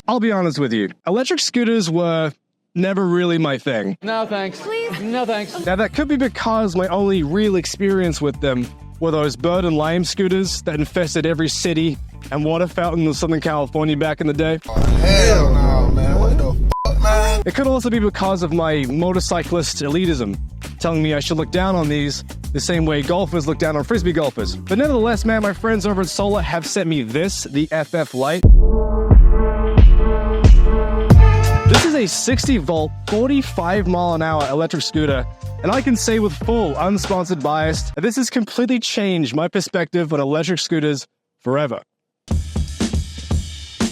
I'll be honest with you. Electric scooters were never really my thing. No thanks. Please. No thanks. Now that could be because my only real experience with them were those bird and lime scooters that infested every city and water fountain of Southern California back in the day. Oh, hell no, man. What the fuck, man? It could also be because of my motorcyclist elitism, telling me I should look down on these the same way golfers look down on frisbee golfers. But nevertheless, man, my friends over at Solar have sent me this, the FF Lite. This is a 60-volt, 45-mile-an-hour electric scooter, and I can say with full, unsponsored bias, that this has completely changed my perspective on electric scooters forever.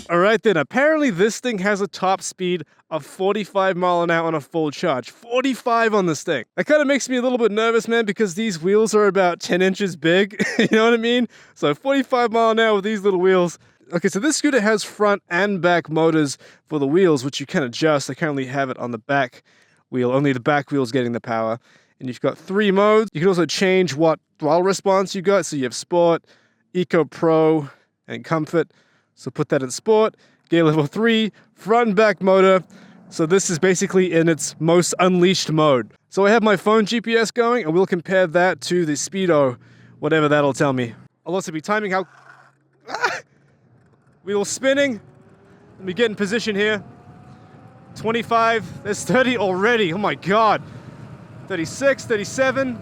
Alright then, apparently this thing has a top speed of 45 mile an hour on a full charge. 45 on this thing. That kind of makes me a little bit nervous, man, because these wheels are about 10 inches big. You know what I mean? So 45 mile an hour with these little wheels. Okay, so this scooter has front and back motors for the wheels, which you can adjust. I currently have it on the back wheel. Only the back wheel is getting the power. And you've got 3 modes. You can also change what throttle response you got. So you have Sport, Eco Pro, and Comfort. So put that in Sport, gear level 3, front and back motor. So this is basically in its most unleashed mode. So I have my phone GPS going, and we'll compare that to the Speedo, whatever that'll tell me. I'll also be timing how... Wheel spinning. Let me get in position here. 25, there's 30 already, oh my god. 36, 37,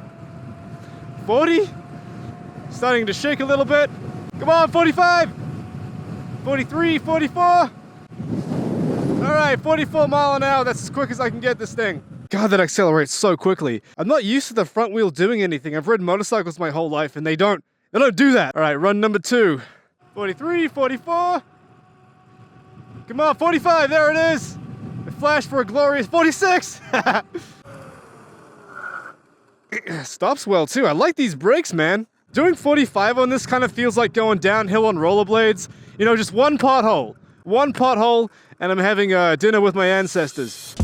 40. Starting to shake a little bit. Come on, 45. 43, 44. All right, 44 mile an hour. That's as quick as I can get this thing. God, that accelerates so quickly. I'm not used to the front wheel doing anything. I've ridden motorcycles my whole life and they don't do that. All right, run number 2. 43, 44. Come on, 45, there it is. It flashed for a glorious 46. Stops well too. I like these brakes, man. Doing 45 on this kind of feels like going downhill on rollerblades. You know, just one pothole, and I'm having dinner with my ancestors.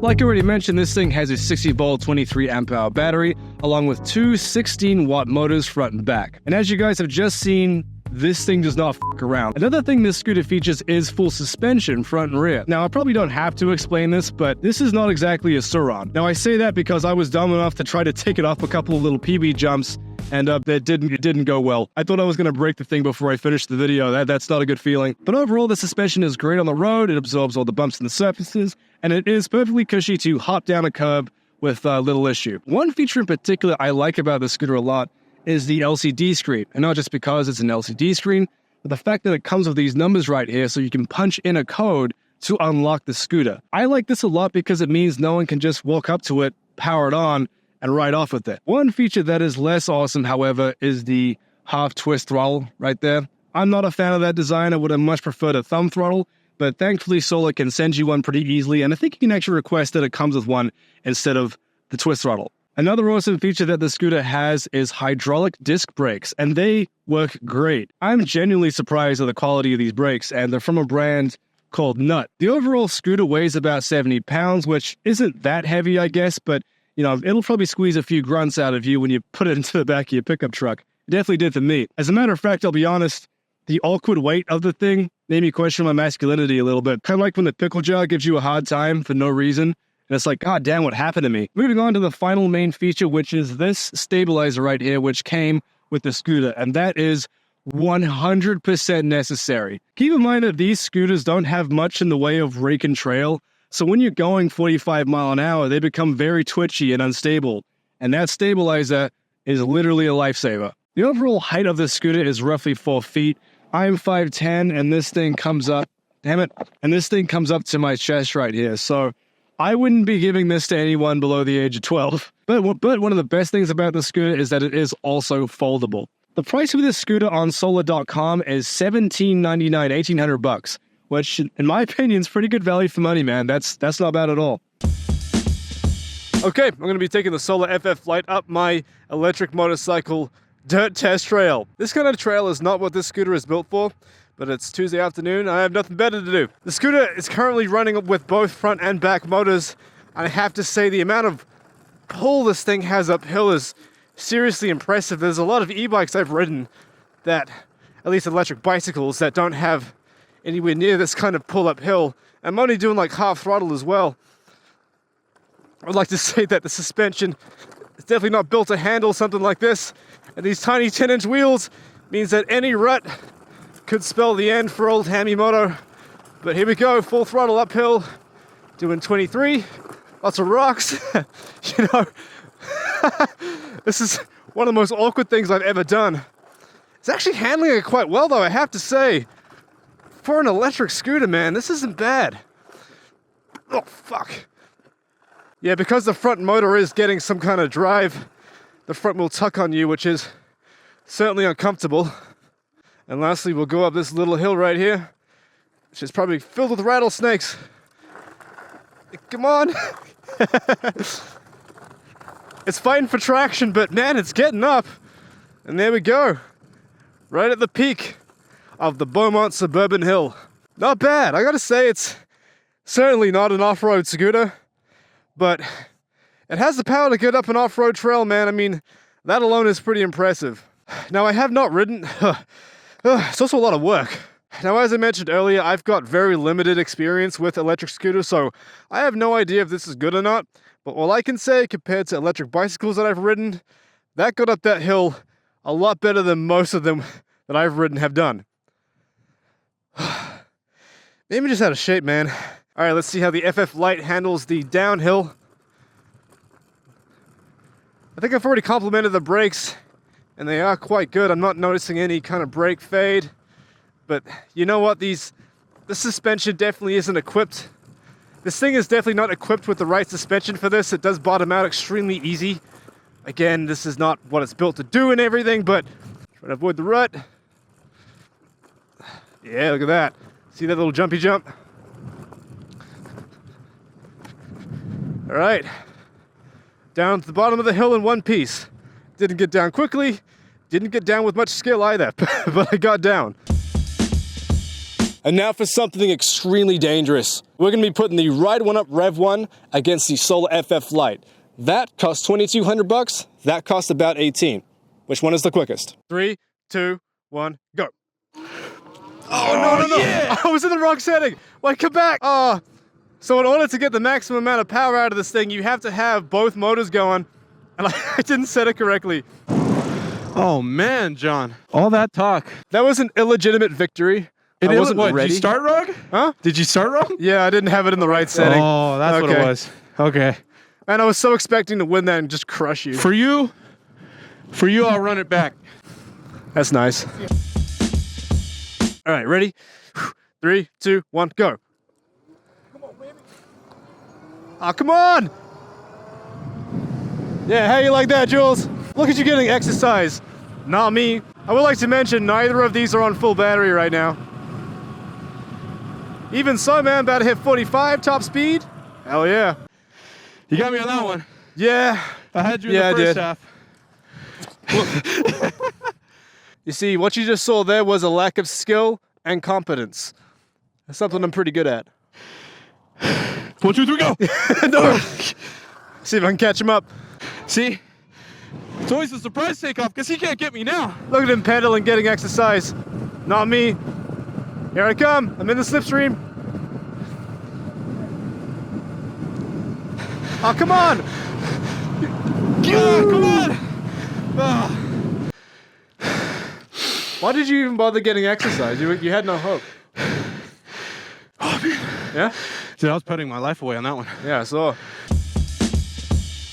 Like I already mentioned, this thing has a 60-volt, 23-amp-hour battery, along with 2 16-watt motors front and back. And as you guys have just seen, this thing does not f*** around. Another thing this scooter features is full suspension front and rear. Now, I probably don't have to explain this, but this is not exactly a Suron. Now, I say that because I was dumb enough to try to take it off a couple of little PB jumps, and it didn't go well. I thought I was going to break the thing before I finished the video. That's not a good feeling. But overall, the suspension is great on the road. It absorbs all the bumps and the surfaces, and it is perfectly cushy to hop down a curb with little issue. One feature in particular I like about the scooter a lot is the LCD screen. And not just because it's an LCD screen, but the fact that it comes with these numbers right here so you can punch in a code to unlock the scooter. I like this a lot because it means no one can just walk up to it, power it on, and ride off with it. One feature that is less awesome, however, is the half twist throttle right there. I'm not a fan of that design. I would have much preferred a thumb throttle, but thankfully Solar can send you one pretty easily, and I think you can actually request that it comes with one instead of the twist throttle. Another awesome feature that the scooter has is hydraulic disc brakes, and they work great. I'm genuinely surprised at the quality of these brakes, and they're from a brand called Nut. The overall scooter weighs about 70 pounds, which isn't that heavy, I guess, but you know, it'll probably squeeze a few grunts out of you when you put it into the back of your pickup truck. It definitely did for me. As a matter of fact, I'll be honest, the awkward weight of the thing made me question my masculinity a little bit. Kind of like when the pickle jar gives you a hard time for no reason. And it's like, god damn, what happened to me? Moving on to the final main feature, which is this stabilizer right here, which came with the scooter. And that is 100% necessary. Keep in mind that these scooters don't have much in the way of rake and trail. So when you're going 45 mile an hour, they become very twitchy and unstable. And that stabilizer is literally a lifesaver. The overall height of this scooter is roughly 4 feet. I'm 5'10", and this thing comes up, damn it, and this thing comes up to my chest right here. So I wouldn't be giving this to anyone below the age of 12. But one of the best things about the scooter is that it is also foldable. The price of this scooter on Solar.com is $17.99, $1,800, which, in my opinion, is pretty good value for money, man. That's not bad at all. Okay, I'm going to be taking the Solar FF Lite up my electric motorcycle dirt test trail. This kind of trail is not what this scooter is built for, but it's Tuesday afternoon. I have nothing better to do. The scooter is currently running with both front and back motors. I have to say the amount of pull this thing has uphill is seriously impressive. There's a lot of e-bikes I've ridden that at least electric bicycles that don't have anywhere near this kind of pull uphill. I'm only doing like half throttle as well. I'd like to say that the suspension is definitely not built to handle something like this. And these tiny 10-inch wheels means that any rut could spell the end for old Hamimoto. But here we go, full throttle uphill, doing 23. Lots of rocks. You know, this is one of the most awkward things I've ever done. It's actually handling it quite well though, I have to say. For an electric scooter, man, this isn't bad. Oh, fuck. Yeah, because the front motor is getting some kind of drive, the front will tuck on you, which is certainly uncomfortable. And lastly, we'll go up this little hill right here, which is probably filled with rattlesnakes. Come on. It's fighting for traction, but man, it's getting up. And there we go. Right at the peak of the Beaumont Suburban Hill. Not bad. I gotta say, it's certainly not an off-road scooter, but it has the power to get up an off-road trail, man. I mean, that alone is pretty impressive. Now, I have not ridden. It's also a lot of work. Now, as I mentioned earlier, I've got very limited experience with electric scooters, so I have no idea if this is good or not. But all I can say, compared to electric bicycles that I've ridden, that got up that hill a lot better than most of them that I've ridden have done. Maybe just out of shape, man. All right, let's see how the FF Lite handles the downhill. I think I've already complimented the brakes, and they are quite good. I'm not noticing any kind of brake fade. But you know what? The suspension definitely isn't equipped. This thing is definitely not equipped with the right suspension for this. It does bottom out extremely easy. Again, this is not what it's built to do and everything, but trying to avoid the rut. Yeah, look at that. See that little jumpy jump? All right. Down to the bottom of the hill in one piece. Didn't get down quickly. Didn't get down with much skill either, but I got down. And now for something extremely dangerous. We're gonna be putting the Ride One Up Rev 1 against the Solar FF Lite. That costs $2,200. That costs about 18. Which one is the quickest? 3, 2, 1, go. Oh, no. Yeah. I was in the wrong setting. Wait, come back. Oh. So in order to get the maximum amount of power out of this thing, you have to have both motors going. And I didn't set it correctly. Oh man, John. All that talk. That was an illegitimate victory. I wasn't ready. Did you start wrong? Huh? Did you start wrong? Yeah, I didn't have it in the right setting. Oh, that's what it was. Okay. And I was so expecting to win that and just crush you. For you, I'll run it back. That's nice. All right, ready? 3, 2, 1, go. Come on, baby. Oh, come on. Yeah, how you like that, Jules? Look at you getting exercise. Not me. I would like to mention neither of these are on full battery right now. Even so, man, about to hit 45 top speed. Hell yeah. You got me on that one. Yeah. I had you in the first half. You see, what you just saw there was a lack of skill and competence. That's something I'm pretty good at. 1, 2, 3, go. No. See if I can catch him up. See? It's always a surprise takeoff because he can't get me now. Look at him pedaling, getting exercise. Not me. Here I come. I'm in the slipstream. Oh, come on. Come on. Oh. Why did you even bother getting exercise? You had no hope. Oh, man. Yeah? Dude, I was putting my life away on that one. Yeah, I saw.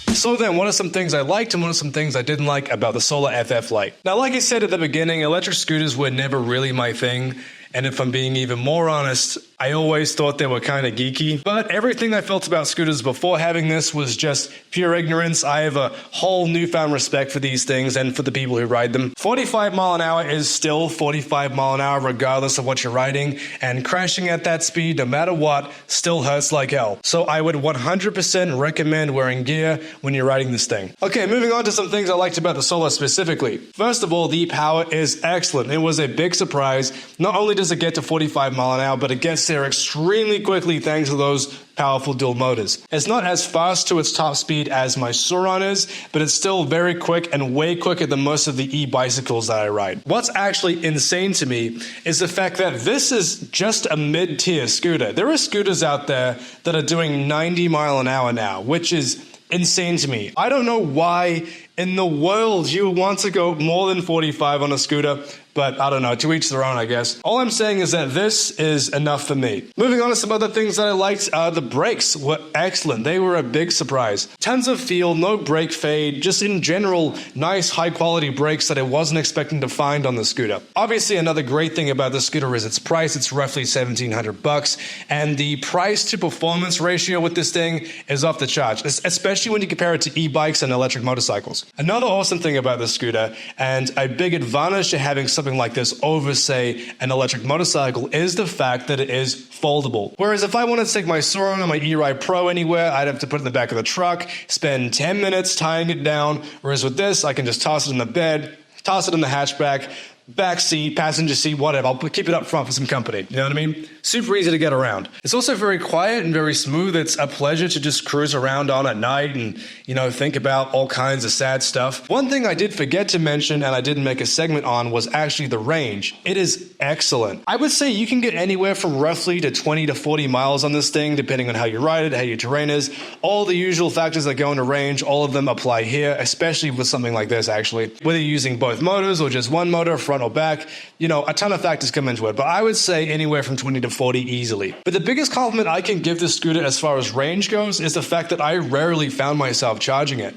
So then, what are some things I liked and what are some things I didn't like about the Solar FF Lite? Now, like I said at the beginning, electric scooters were never really my thing. And if I'm being even more honest, I always thought they were kind of geeky. But everything I felt about scooters before having this was just pure ignorance. I have a whole newfound respect for these things and for the people who ride them. 45 mile an hour is still 45 mile an hour regardless of what you're riding. And crashing at that speed, no matter what, still hurts like hell. So I would 100% recommend wearing gear when you're riding this thing. Okay, moving on to some things I liked about the Solar specifically. First of all, the power is excellent. It was a big surprise. Not only does it get to 45 mile an hour, but it gets there extremely quickly thanks to those powerful dual motors. It's not as fast to its top speed as my Sauron is, but it's still very quick and way quicker than most of the e-bicycles that I ride. What's actually insane to me is the fact that this is just a mid-tier scooter. There are scooters out there that are doing 90 mile an hour now, which is insane to me. I don't know why in the world you would want to go more than 45 on a scooter, but I don't know, to each their own, I guess. All I'm saying is that this is enough for me. Moving on to some other things that I liked, the brakes were excellent. They were a big surprise. Tons of feel, no brake fade, just in general, nice high quality brakes that I wasn't expecting to find on the scooter. Obviously, another great thing about the scooter is its price. It's roughly $1,700, and the price to performance ratio with this thing is off the charts, especially when you compare it to e-bikes and electric motorcycles. Another awesome thing about this scooter, and a big advantage to having something like this over, say, an electric motorcycle, is the fact that it is foldable. Whereas if I wanted to take my Sauron or my E-Ride Pro anywhere, I'd have to put it in the back of the truck, spend 10 minutes tying it down, whereas with this, I can just toss it in the bed, toss it in the hatchback, back seat, passenger seat, whatever. I'll keep it up front for some company. You know what I mean? Super easy to get around. It's also very quiet and very smooth. It's a pleasure to just cruise around on at night and, you know, think about all kinds of sad stuff. One thing I did forget to mention, and I didn't make a segment on, was actually the range. It is excellent. I would say you can get anywhere from roughly to 20 to 40 miles on this thing, depending on how you ride it, how your terrain is. All the usual factors that go into range, all of them apply here, especially with something like this, actually. Whether you're using both motors or just one motor, front or back, you know, a ton of factors come into it, but I would say anywhere from 20 to 40 easily. But the biggest compliment I can give this scooter as far as range goes is the fact that I rarely found myself charging it,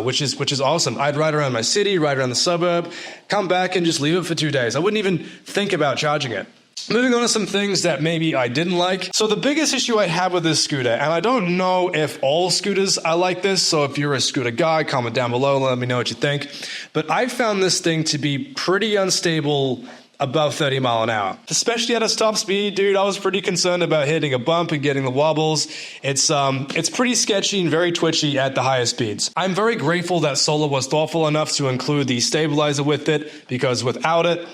which is awesome. I'd ride around my city, ride around the suburb, come back and just leave it for 2 days. I wouldn't even think about charging it. Moving on to some things that maybe I didn't like. So the biggest issue I have with this scooter, and I don't know if all scooters are like this, so if you're a scooter guy, comment down below, let me know what you think. But I found this thing to be pretty unstable above 30 mile an hour, especially at its top speed, dude. I was pretty concerned about hitting a bump and getting the wobbles. It's pretty sketchy and very twitchy at the highest speeds. I'm very grateful that Solar was thoughtful enough to include the stabilizer with it, because without it,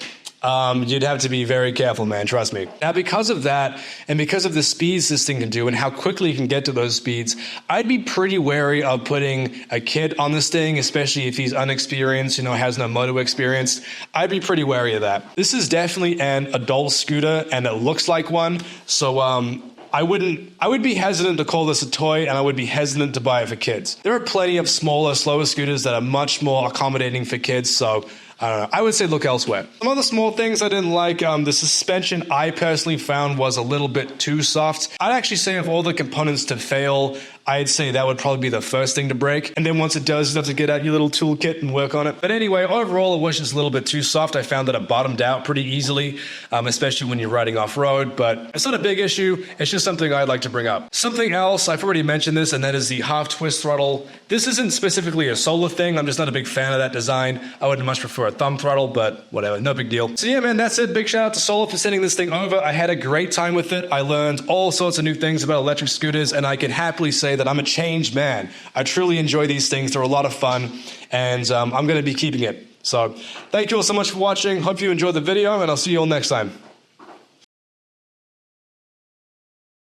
you'd have to be very careful, man, trust me. Now, because of that, and because of the speeds this thing can do and how quickly you can get to those speeds, I'd be pretty wary of putting a kid on this thing, especially if he's unexperienced, you know, has no moto experience. I'd be pretty wary of that. This is definitely an adult scooter, and it looks like one, so I would be hesitant to call this a toy, and I would be hesitant to buy it for kids. There are plenty of smaller, slower scooters that are much more accommodating for kids, so I don't know. I would say look elsewhere. Some other small things I didn't like. The suspension I personally found was a little bit too soft. I'd actually say of all the components to fail, I'd say that would probably be the first thing to break. And then once it does, you have to get out your little toolkit and work on it. But anyway, overall, it was just a little bit too soft. I found that it bottomed out pretty easily, especially when you're riding off-road. But it's not a big issue. It's just something I'd like to bring up. Something else, I've already mentioned this, and that is the half-twist throttle. This isn't specifically a Solar thing. I'm just not a big fan of that design. I would much prefer a thumb throttle, but whatever, no big deal. So yeah, man, that's it. Big shout out to Solar for sending this thing over. I had a great time with it. I learned all sorts of new things about electric scooters, and I can happily say that I'm a changed man. I truly enjoy these things. They're a lot of fun, and I'm going to be keeping it. So thank you all so much for watching. Hope you enjoyed the video, and I'll see you all next time.